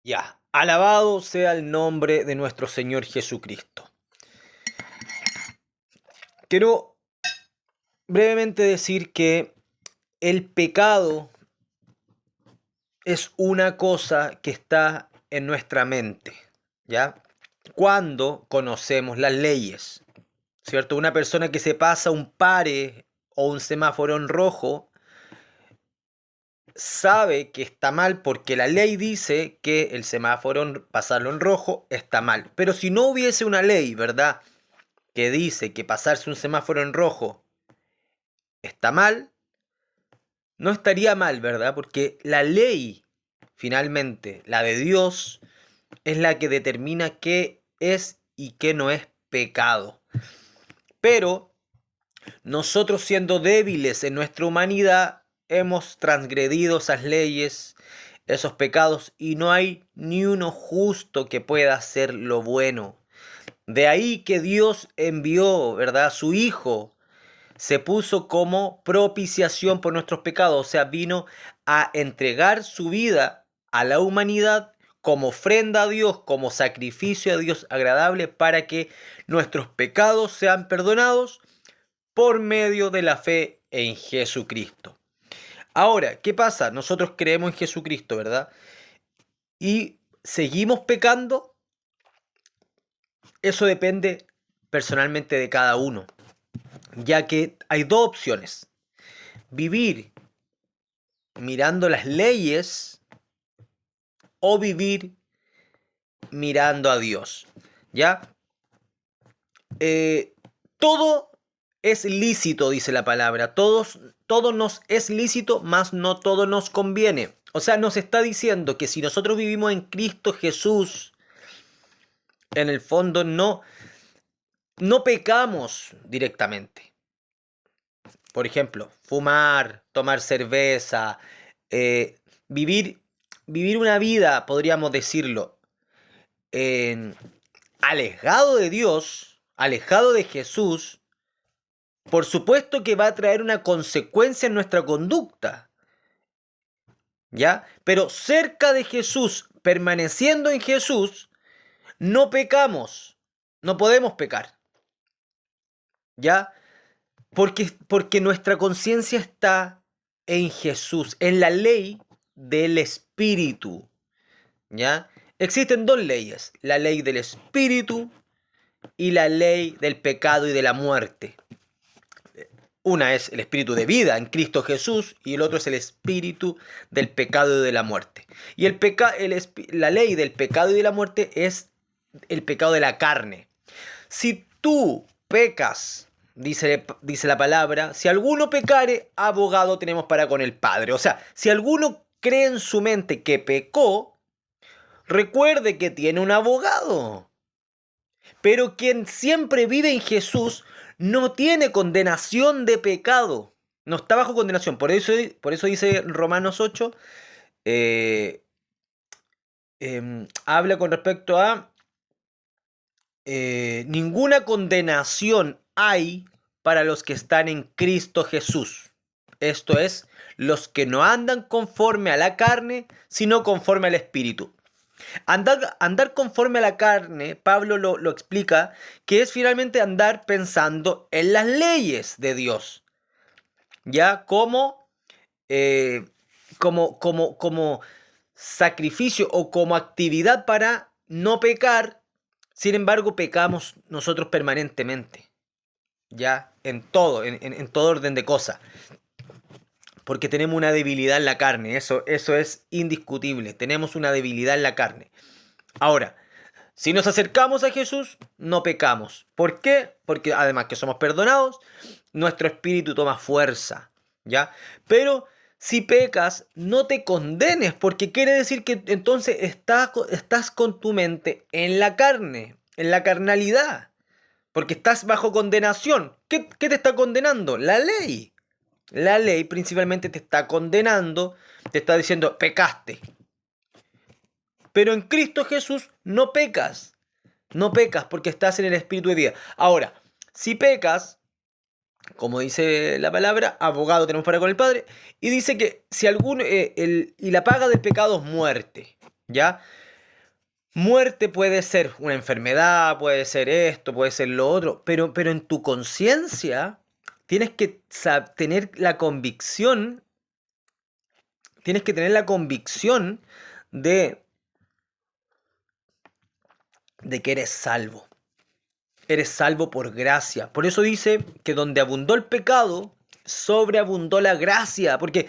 Ya, alabado sea el nombre de nuestro Señor Jesucristo. Quiero brevemente decir que el pecado es una cosa que está en nuestra mente, ¿ya? Cuando conocemos las leyes, ¿cierto? Una persona que se pasa un pare o un semáforo en rojo sabe que está mal porque la ley dice que el semáforo, pasarlo en rojo, está mal. Pero si no hubiese una ley, ¿verdad?, que dice que pasarse un semáforo en rojo está mal, no estaría mal, ¿verdad? Porque la ley, finalmente, la de Dios, es la que determina qué es y qué no es pecado. Pero nosotros, siendo débiles en nuestra humanidad, hemos transgredido esas leyes, esos pecados, y no hay ni uno justo que pueda hacer lo bueno. De ahí que Dios envió, ¿verdad?, a su Hijo, se puso como propiciación por nuestros pecados, o sea, vino a entregar su vida a la humanidad como ofrenda a Dios, como sacrificio a Dios agradable, para que nuestros pecados sean perdonados por medio de la fe en Jesucristo. Ahora, ¿qué pasa? Nosotros creemos en Jesucristo, ¿verdad? Y seguimos pecando. Eso depende personalmente de cada uno, ya que hay dos opciones: vivir mirando las leyes o vivir mirando a Dios, ¿ya? Eh, Todo es lícito, dice la palabra. Todo nos es lícito, mas no todo nos conviene. O sea, nos está diciendo que si nosotros vivimos en Cristo Jesús, en el fondo no pecamos directamente. Por ejemplo, fumar, tomar cerveza, eh, vivir, vivir una vida, podríamos decirlo, en, alejado de Dios, alejado de Jesús, por supuesto que va a traer una consecuencia en nuestra conducta, ¿ya? Pero cerca de Jesús, permaneciendo en Jesús, no pecamos, no podemos pecar, ¿ya? Porque nuestra conciencia está en Jesús, en la ley del Espíritu, ¿ya? Existen dos leyes: la ley del Espíritu y la ley del pecado y de la muerte. Una es el espíritu de vida en Cristo Jesús y el otro es el espíritu del pecado y de la muerte. Y la ley del pecado y de la muerte es el pecado de la carne. Si tú pecas, dice la palabra, si alguno pecare, abogado tenemos para con el Padre. O sea, si alguno cree en su mente que pecó, recuerde que tiene un abogado. Pero quien siempre vive en Jesús no tiene condenación de pecado. No está bajo condenación. Por eso dice Romanos 8, eh, habla con respecto a ninguna condenación hay para los que están en Cristo Jesús. Esto es, los que no andan conforme a la carne, sino conforme al Espíritu. Andar conforme a la carne, Pablo lo explica, que es finalmente andar pensando en las leyes de Dios, ya eh, como sacrificio o como actividad para no pecar. Sin embargo, pecamos nosotros permanentemente, ya en todo orden de cosas, porque tenemos una debilidad en la carne. Eso es indiscutible, tenemos una debilidad en la carne. Ahora, si nos acercamos a Jesús, no pecamos. ¿Por qué? Porque además que somos perdonados, nuestro espíritu toma fuerza, ¿ya? Pero si pecas, no te condenes, porque quiere decir que entonces estás con tu mente en la carne, en la carnalidad, porque estás bajo condenación. ¿Qué te está condenando? La ley. La ley principalmente te está condenando, te está diciendo: pecaste. Pero en Cristo Jesús no pecas. No pecas porque estás en el espíritu de vida. Ahora, si pecas, como dice la palabra, abogado tenemos para con el Padre, y dice que si alguno y la paga del pecado es muerte, ¿ya? Muerte puede ser una enfermedad, puede ser esto, puede ser lo otro, pero en tu conciencia tienes que tener la convicción, tienes que tener la convicción de, de que eres salvo. Eres salvo por gracia. Por eso dice que donde abundó el pecado, sobreabundó la gracia. Porque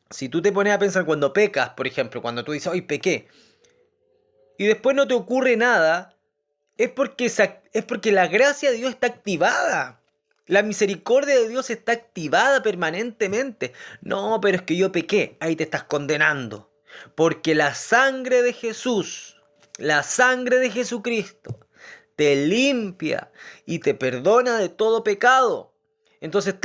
si tú te pones a pensar cuando pecas, por ejemplo, cuando tú dices, hoy pequé, y después no te ocurre nada, es porque la gracia de Dios está activada. La misericordia de Dios está activada permanentemente. No, pero es que yo pequé, ahí te estás condenando. Porque la sangre de Jesucristo, te limpia y te perdona de todo pecado. Entonces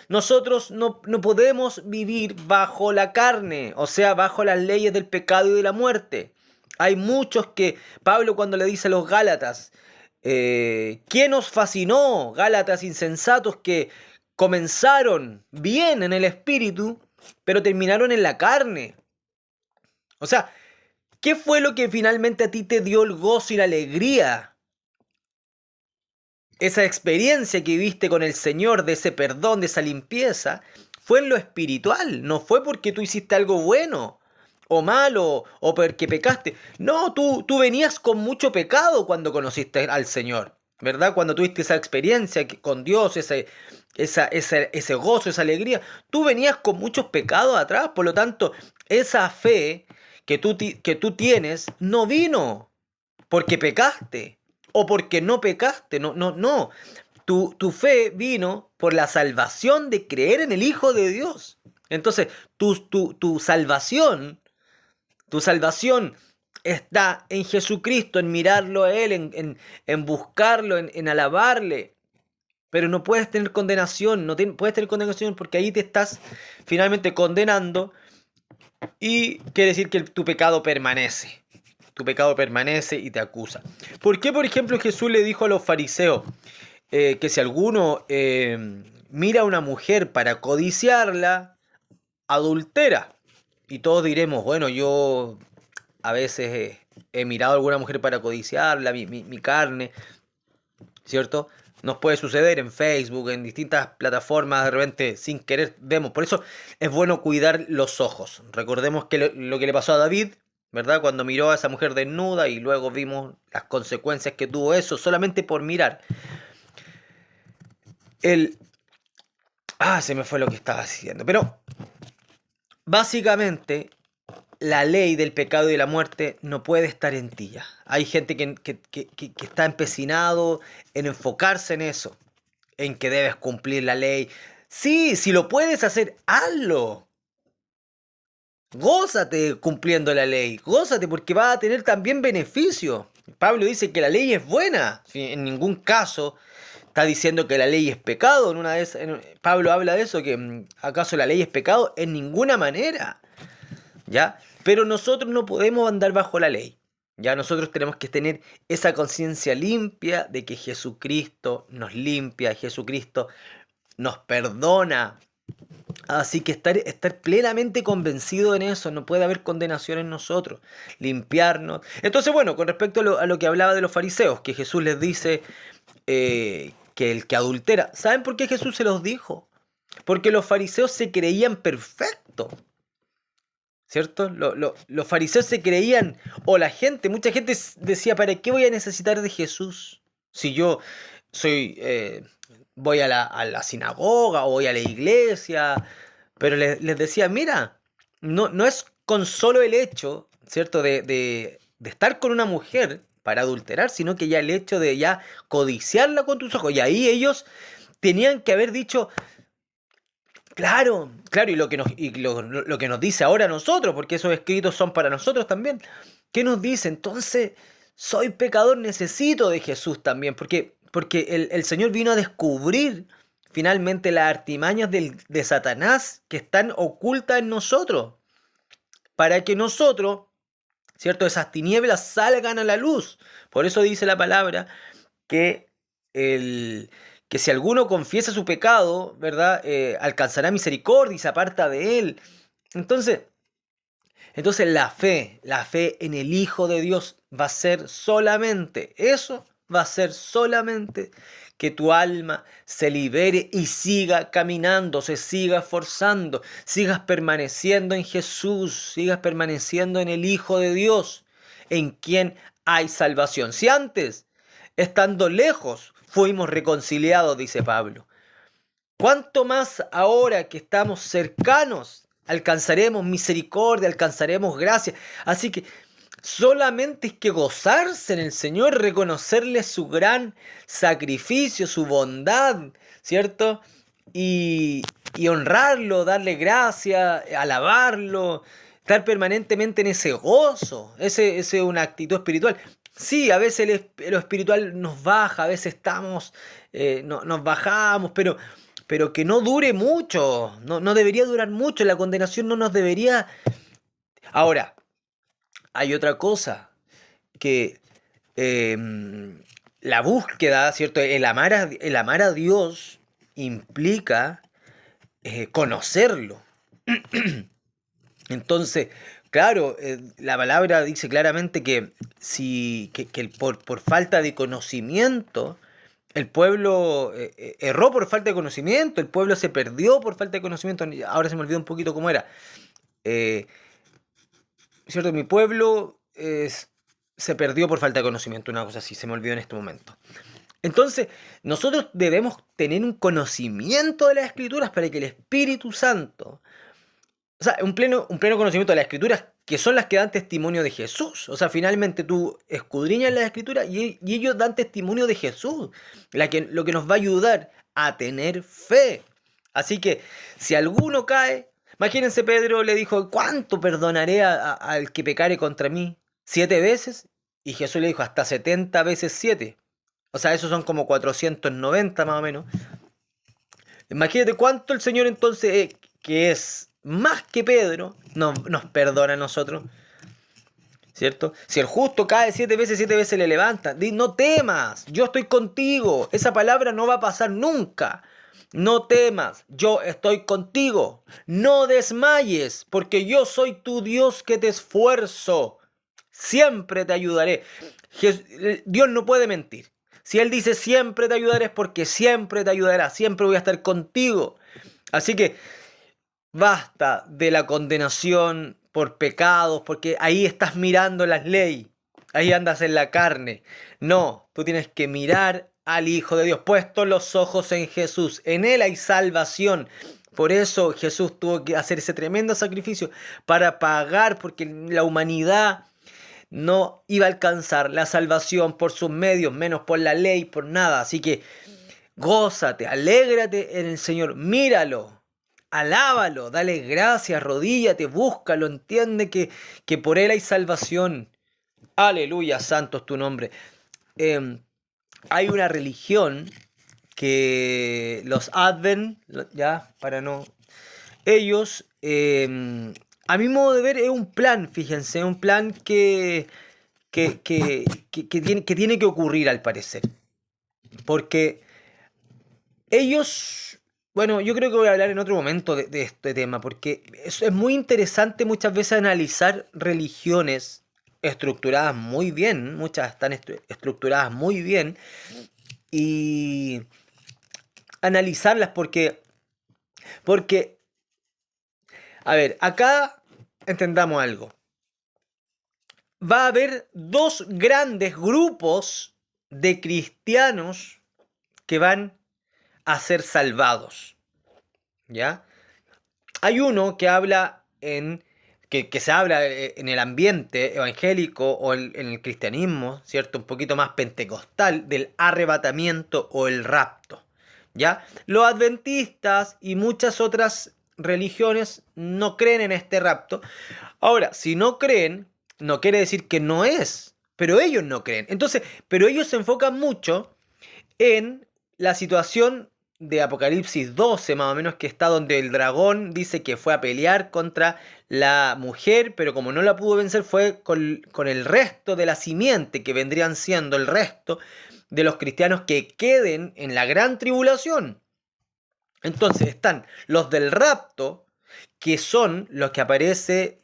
nosotros no podemos vivir bajo la carne, o sea, bajo las leyes del pecado y de la muerte. Hay muchos que, Pablo cuando le dice a los Gálatas, ¿quién os fascinó, Gálatas insensatos, que comenzaron bien en el espíritu, pero terminaron en la carne? O sea, ¿qué fue lo que finalmente a ti te dio el gozo y la alegría? Esa experiencia que viviste con el Señor, de ese perdón, de esa limpieza, fue en lo espiritual, no fue porque tú hiciste algo bueno o malo o porque pecaste. No, tú venías con mucho pecado cuando conociste al Señor, ¿verdad? Cuando tuviste esa experiencia con Dios, ese gozo, esa alegría, tú venías con muchos pecados atrás, por lo tanto, esa fe que tú tienes no vino porque pecaste o porque no pecaste. No, no, no. Tu fe vino por la salvación de creer en el Hijo de Dios. Entonces, tu salvación está en Jesucristo, en mirarlo a Él, en buscarlo, en alabarle. Pero no puedes tener condenación, puedes tener condenación porque ahí te estás finalmente condenando y quiere decir que tu pecado permanece. Tu pecado permanece y te acusa. ¿Por qué, por ejemplo, Jesús le dijo a los fariseos que si alguno mira a una mujer para codiciarla, adultera? Y todos diremos, bueno, yo a veces he mirado a alguna mujer para codiciarla, mi carne, ¿cierto? Nos puede suceder en Facebook, en distintas plataformas, de repente sin querer vemos. Por eso es bueno cuidar los ojos. Recordemos que lo que le pasó a David, ¿verdad? Cuando miró a esa mujer desnuda y luego vimos las consecuencias que tuvo eso solamente por mirar. El... se me fue lo que estaba diciendo. Pero básicamente la ley del pecado y de la muerte no puede estar en ti ya. Hay gente que está empecinado en enfocarse en eso, en que debes cumplir la ley. Sí, si lo puedes hacer, hazlo. Gózate cumpliendo la ley, gózate porque va a tener también beneficio. Pablo dice que la ley es buena, en ningún caso está diciendo que la ley es pecado. Pablo habla de eso, que acaso la ley es pecado, en ninguna manera. ¿Ya? Pero nosotros no podemos andar bajo la ley. Ya nosotros tenemos que tener esa conciencia limpia de que Jesucristo nos limpia, Jesucristo nos perdona. Así que estar plenamente convencido en eso, no puede haber condenación en nosotros, limpiarnos. Entonces, bueno, con respecto a lo que hablaba de los fariseos, que Jesús les dice que el que adultera, ¿saben por qué Jesús se los dijo? Porque los fariseos se creían perfectos. ¿Cierto? Los fariseos se creían, o mucha gente decía, ¿para qué voy a necesitar de Jesús? Si yo soy, voy a la sinagoga o voy a la iglesia, pero les decía, mira, no es con solo el hecho, ¿cierto?, de estar con una mujer para adulterar, sino que ya el hecho de ya codiciarla con tus ojos, y ahí ellos tenían que haber dicho, claro, claro, lo que nos dice ahora a nosotros, porque esos escritos son para nosotros también. ¿Qué nos dice? Entonces, soy pecador, necesito de Jesús también, porque el Señor vino a descubrir finalmente las artimañas de Satanás que están ocultas en nosotros, para que nosotros, ¿cierto?, esas tinieblas salgan a la luz. Por eso dice la palabra que el que si alguno confiesa su pecado, ¿verdad? Alcanzará misericordia y se aparta de él. Entonces, Entonces la fe en el Hijo de Dios va a ser solamente eso, va a ser solamente que tu alma se libere y siga caminando, se siga esforzando, sigas permaneciendo en Jesús, sigas permaneciendo en el Hijo de Dios, en quien hay salvación. Si antes, estando lejos, fuimos reconciliados, dice Pablo, ¿cuánto más ahora que estamos cercanos alcanzaremos misericordia, alcanzaremos gracia? Así que solamente es que gozarse en el Señor, reconocerle su gran sacrificio, su bondad, ¿cierto? Y honrarlo, darle gracia, alabarlo, estar permanentemente en ese gozo. Ese es una actitud espiritual. Sí, a veces lo espiritual nos baja, a veces nos bajamos, pero que no dure mucho, no debería durar mucho, la condenación no nos debería... Ahora, hay otra cosa, que eh, la búsqueda, ¿cierto? El amar a Dios implica conocerlo. Entonces, claro, la palabra dice claramente que, por falta de conocimiento, el pueblo erró por falta de conocimiento, el pueblo se perdió por falta de conocimiento. Ahora se me olvidó un poquito cómo era. Eh, ¿Cierto? Mi pueblo se perdió por falta de conocimiento, una cosa así, se me olvidó en este momento. Entonces, nosotros debemos tener un conocimiento de las Escrituras para que el Espíritu Santo, o sea, un pleno conocimiento de las Escrituras, que son las que dan testimonio de Jesús. O sea, finalmente tú escudriñas las Escrituras y ellos dan testimonio de Jesús, lo que nos va a ayudar a tener fe. Así que, si alguno cae, imagínense, Pedro le dijo, ¿cuánto perdonaré al que pecare contra mí? ¿7 veces? Y Jesús le dijo, hasta 70 veces 7. O sea, esos son como 490 más o menos. Imagínate cuánto el Señor entonces, que es más que Pedro, nos perdona a nosotros, ¿cierto? Si el justo cae 7 veces, 7 veces le levanta. No temas, yo estoy contigo. Esa palabra no va a pasar nunca. No temas, yo estoy contigo. No desmayes, porque yo soy tu Dios que te esfuerzo. Siempre te ayudaré. Dios no puede mentir. Si Él dice siempre te ayudaré es porque siempre te ayudará. Siempre voy a estar contigo. Así que basta de la condenación por pecados, porque ahí estás mirando las leyes, ahí andas en la carne. No, tú tienes que mirar al Hijo de Dios, puestos los ojos en Jesús. En Él hay salvación. Por eso Jesús tuvo que hacer ese tremendo sacrificio para pagar, porque la humanidad no iba a alcanzar la salvación por sus medios, menos por la ley, por nada. Así que gózate, alégrate en el Señor, míralo. Alábalo, dale gracias, arrodíllate, búscalo, entiende que por Él hay salvación. Aleluya, santo es tu nombre. Hay una religión que los Advent, ya, para no... Ellos, a mi modo de ver, es un plan, fíjense, un plan que tiene que ocurrir al parecer. Porque ellos... Bueno, yo creo que voy a hablar en otro momento de este tema, porque es muy interesante muchas veces analizar religiones estructuradas muy bien, muchas están estructuradas muy bien, y analizarlas porque, a ver, acá entendamos algo. Va a haber dos grandes grupos de cristianos que van a ser salvados, ¿ya? Hay uno que habla que se habla en el ambiente evangélico o en el cristianismo, ¿cierto? Un poquito más pentecostal, del arrebatamiento o el rapto, ¿ya? Los adventistas y muchas otras religiones no creen en este rapto. Ahora, si no creen, no quiere decir que no es, pero ellos no creen. Entonces, pero ellos se enfocan mucho en la situación de Apocalipsis 12, más o menos, que está donde el dragón dice que fue a pelear contra la mujer, pero como no la pudo vencer, fue con el resto de la simiente, que vendrían siendo el resto de los cristianos que queden en la gran tribulación. Entonces están los del rapto, que son los que aparece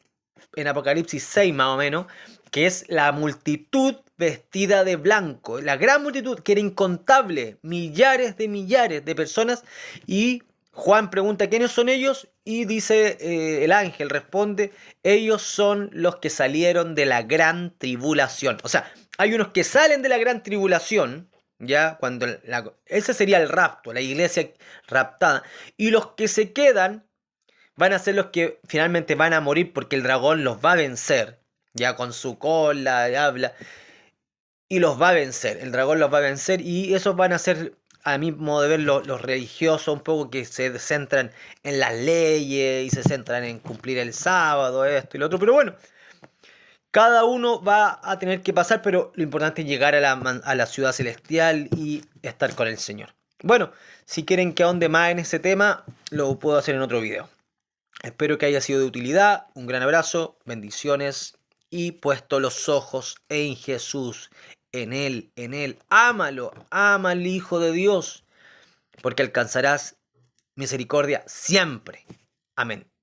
en Apocalipsis 6 más o menos, que es la multitud vestida de blanco, la gran multitud, que era incontable, millares de personas, y Juan pregunta quiénes son ellos, y dice, el ángel responde, ellos son los que salieron de la gran tribulación. O sea, hay unos que salen de la gran tribulación, ya, ese sería el rapto, la iglesia raptada, y los que se quedan van a ser los que finalmente van a morir porque el dragón los va a vencer, ya con su cola, y habla, y los va a vencer, el dragón los va a vencer, y esos van a ser, a mi modo de ver, los religiosos un poco que se centran en las leyes y se centran en cumplir el sábado, esto y lo otro, pero bueno, cada uno va a tener que pasar, pero lo importante es llegar a la ciudad celestial y estar con el Señor. Bueno, si quieren que ahonde más en ese tema, lo puedo hacer en otro video. Espero que haya sido de utilidad. Un gran abrazo, bendiciones y puesto los ojos en Jesús, en Él. Ámalo, ama al Hijo de Dios, porque alcanzarás misericordia siempre. Amén.